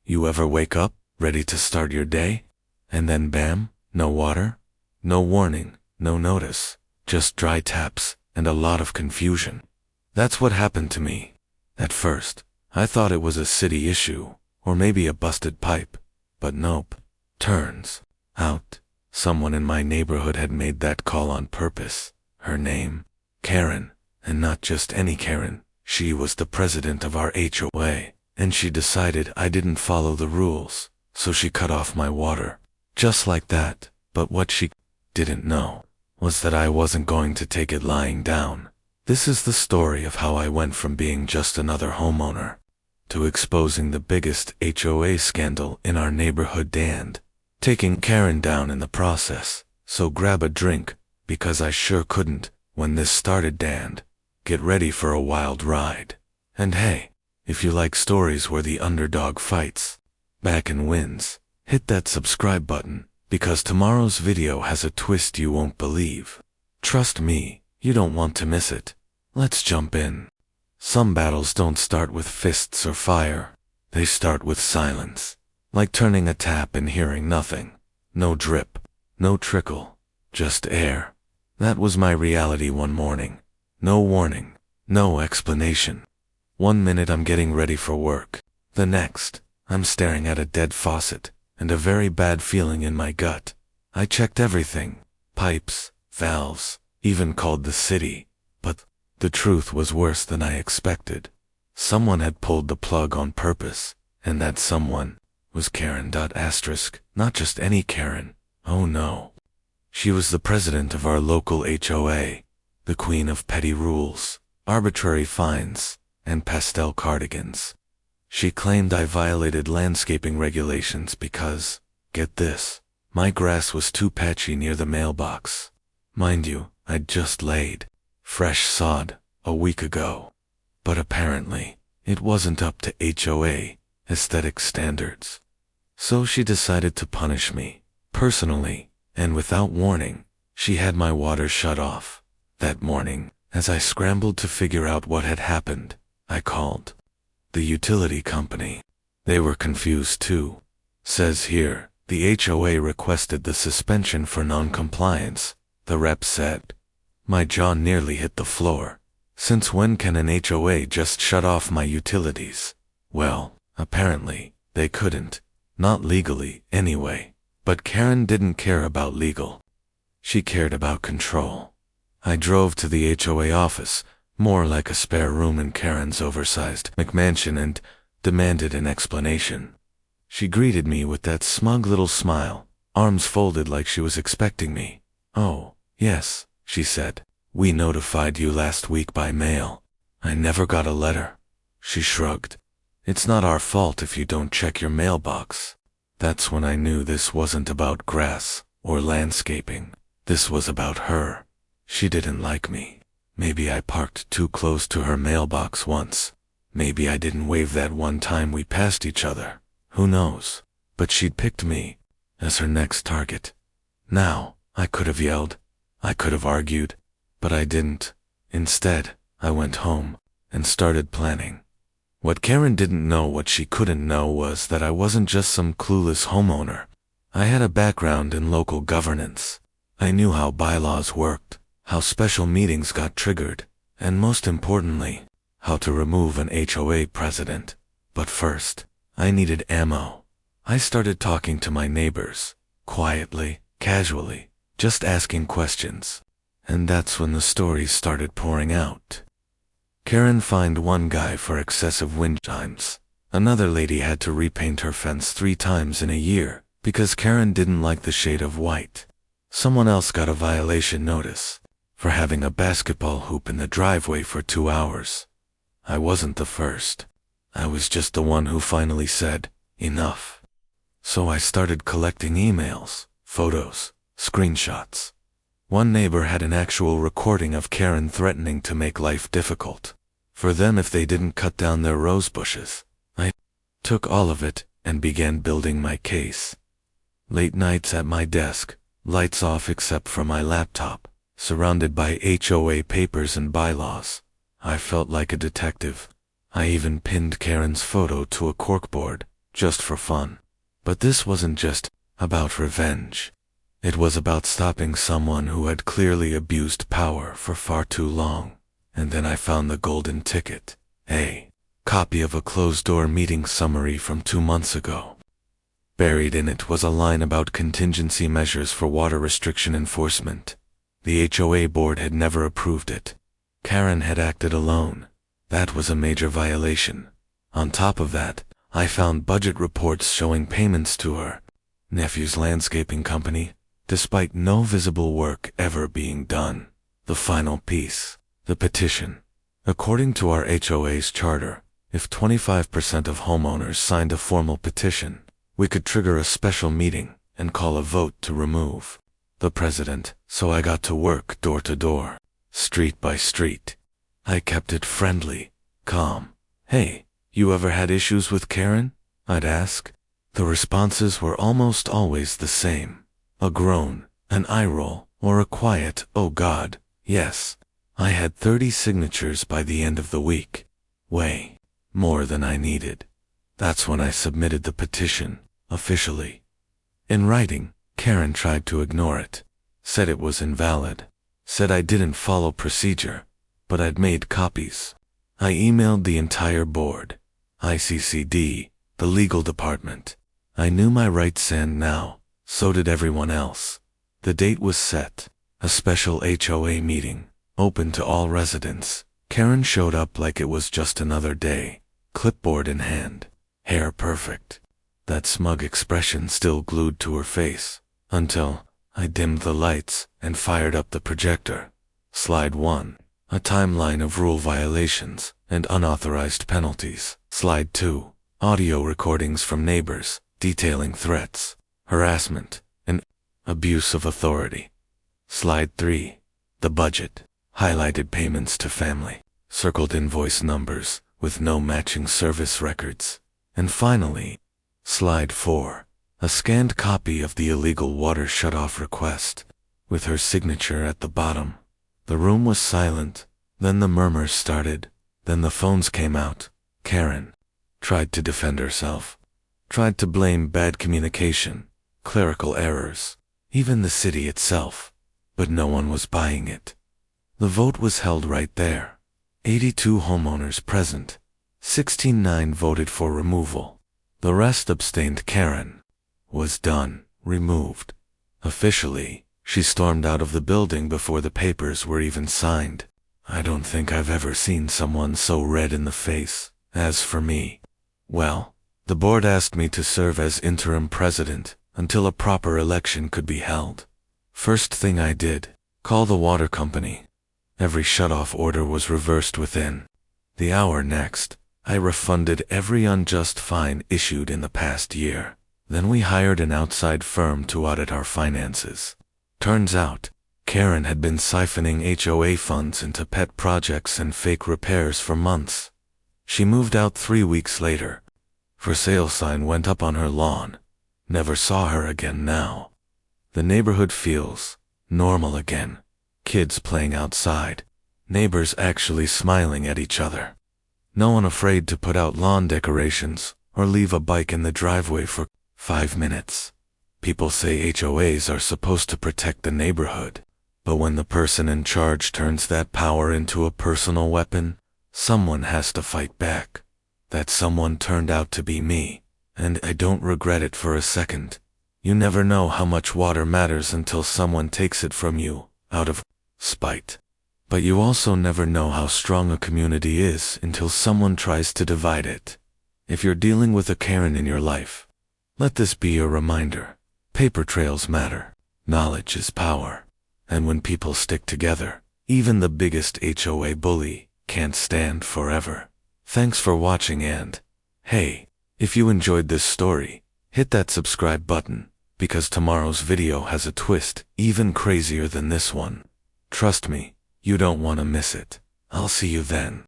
You ever wake up, ready to start your day? And then bam, no water? No warning, no notice, just dry taps and a lot of confusion. That's what happened to me. At first, I thought it was a city issue, or maybe a busted pipe, but nope. Turns out, someone in my neighborhood had made that call on purpose. Her name, Karen, and not just any Karen. She was the president of our HOA, and she decided I didn't follow the rules, so she cut off my water. Just like that. But what she didn't know was that I wasn't going to take it lying down. This is the story of how I went from being just another homeowner to exposing the biggest HOA scandal in our neighborhood and taking Karen down in the process. So grab a drink, because I sure couldn't when this started, and get ready for a wild ride. And hey, if you like stories where the underdog fights back and wins, hit that subscribe button, because tomorrow's video has a twist you won't believe. Trust me, you don't want to miss it. Let's jump in. Some battles don't start with fists or fire. They start with silence. Like turning a tap and hearing nothing. No drip, no trickle, just air. That was my reality one morning. No warning, no explanation. 1 minute I'm getting ready for work. The next, I'm staring at a dead faucet and a very bad feeling in my gut. I checked everything. Pipes, valves, even called the city. But the truth was worse than I expected. Someone had pulled the plug on purpose, and that someone was Karen. Not just any Karen. Oh no. She was the president of our local HOA, the queen of petty rules, arbitrary fines, and pastel cardigans. She claimed I violated landscaping regulations because, get this, my grass was too patchy near the mailbox. Mind you, I'd just laid fresh sod a week ago. But apparently, it wasn't up to HOA aesthetic standards. So she decided to punish me, personally, and without warning. She had my water shut off. That morning, as I scrambled to figure out what had happened, I called the utility company. They were confused too. Says here, the HOA requested the suspension for non-compliance, the rep said. My jaw nearly hit the floor. Since when can an HOA just shut off my utilities? Well, apparently, they couldn't. Not legally, anyway. But Karen didn't care about legal. She cared about control. I drove to the HOA office, more like a spare room in Karen's oversized McMansion, and demanded an explanation. She greeted me with that smug little smile, arms folded like she was expecting me. Oh, yes, she said. We notified you last week by mail. I never got a letter. She shrugged. It's not our fault if you don't check your mailbox. That's when I knew this wasn't about grass or landscaping. This was about her. She didn't like me. Maybe I parked too close to her mailbox once. Maybe I didn't wave that one time we passed each other. Who knows? But she'd picked me as her next target. Now, I could have yelled. I could have argued. But I didn't. Instead, I went home and started planning. What Karen didn't know, what she couldn't know, was that I wasn't just some clueless homeowner. I had a background in local governance. I knew how bylaws worked, how special meetings got triggered, and most importantly, how to remove an HOA president. But first, I needed ammo. I started talking to my neighbors, quietly, casually, just asking questions. And that's when the stories started pouring out. Karen fined one guy for excessive wind chimes. Another lady had to repaint her fence 3 times in a year because Karen didn't like the shade of white. Someone else got a violation notice for having a basketball hoop in the driveway for 2 hours. I wasn't the first. I was just the one who finally said, enough. So I started collecting emails, photos, screenshots. One neighbor had an actual recording of Karen threatening to make life difficult for them if they didn't cut down their rose bushes. I took all of it and began building my case. Late nights at my desk, lights off except for my laptop, surrounded by HOA papers and bylaws. I felt like a detective. I even pinned Karen's photo to a corkboard, just for fun. But this wasn't just about revenge. It was about stopping someone who had clearly abused power for far too long. And then I found the golden ticket. A copy of a closed-door meeting summary from 2 months ago. Buried in it was a line about contingency measures for water restriction enforcement. The HOA board had never approved it. Karen had acted alone. That was a major violation. On top of that, I found budget reports showing payments to her nephew's landscaping company, despite no visible work ever being done. The final piece, the petition. According to our HOA's charter, if 25% of homeowners signed a formal petition, we could trigger a special meeting and call a vote to remove the president. So I got to work door to door, street by street. I kept it friendly, calm. "Hey, you ever had issues with Karen?" I'd ask. The responses were almost always the same. A groan, an eye roll, or a quiet, "Oh God, yes." I had 30 signatures by the end of the week. Way more than I needed. That's when I submitted the petition, officially. In writing, Karen tried to ignore it. Said it was invalid. Said I didn't follow procedure, but I'd made copies. I emailed the entire board. ICCD, the legal department. I knew my rights, and now, so did everyone else. The date was set. A special HOA meeting, open to all residents. Karen showed up like it was just another day, clipboard in hand, hair perfect. That smug expression still glued to her face, until I dimmed the lights and fired up the projector. Slide 1. A timeline of rule violations and unauthorized penalties. Slide 2. Audio recordings from neighbors, detailing threats, harassment, and abuse of authority. Slide 3. The budget. Highlighted payments to family, circled invoice numbers with no matching service records. And finally, Slide 4. A scanned copy of the illegal water shutoff request, with her signature at the bottom. The room was silent. Then the murmurs started. Then the phones came out. Karen tried to defend herself. Tried to blame bad communication, clerical errors, even the city itself. But no one was buying it. The vote was held right there. 82 homeowners present. 16-9 voted for removal. The rest abstained. Karen was done, removed. Officially, she stormed out of the building before the papers were even signed. I don't think I've ever seen someone so red in the face. As for me, well, the board asked me to serve as interim president until a proper election could be held. First thing I did, call the water company. Every shutoff order was reversed within the hour. Next, I refunded every unjust fine issued in the past year. Then we hired an outside firm to audit our finances. Turns out, Karen had been siphoning HOA funds into pet projects and fake repairs for months. She moved out 3 weeks later. For sale sign went up on her lawn. Never saw her again now. The neighborhood feels normal again. Kids playing outside. Neighbors actually smiling at each other. No one afraid to put out lawn decorations or leave a bike in the driveway for 5 minutes. People say HOAs are supposed to protect the neighborhood, but when the person in charge turns that power into a personal weapon, someone has to fight back. That someone turned out to be me, and I don't regret it for a second. You never know how much water matters until someone takes it from you, out of spite. But you also never know how strong a community is until someone tries to divide it. If you're dealing with a Karen in your life, let this be a reminder. Paper trails matter. Knowledge is power. And when people stick together, even the biggest HOA bully can't stand forever. Thanks for watching, and hey, if you enjoyed this story, hit that subscribe button, because tomorrow's video has a twist even crazier than this one. Trust me, you don't want to miss it. I'll see you then.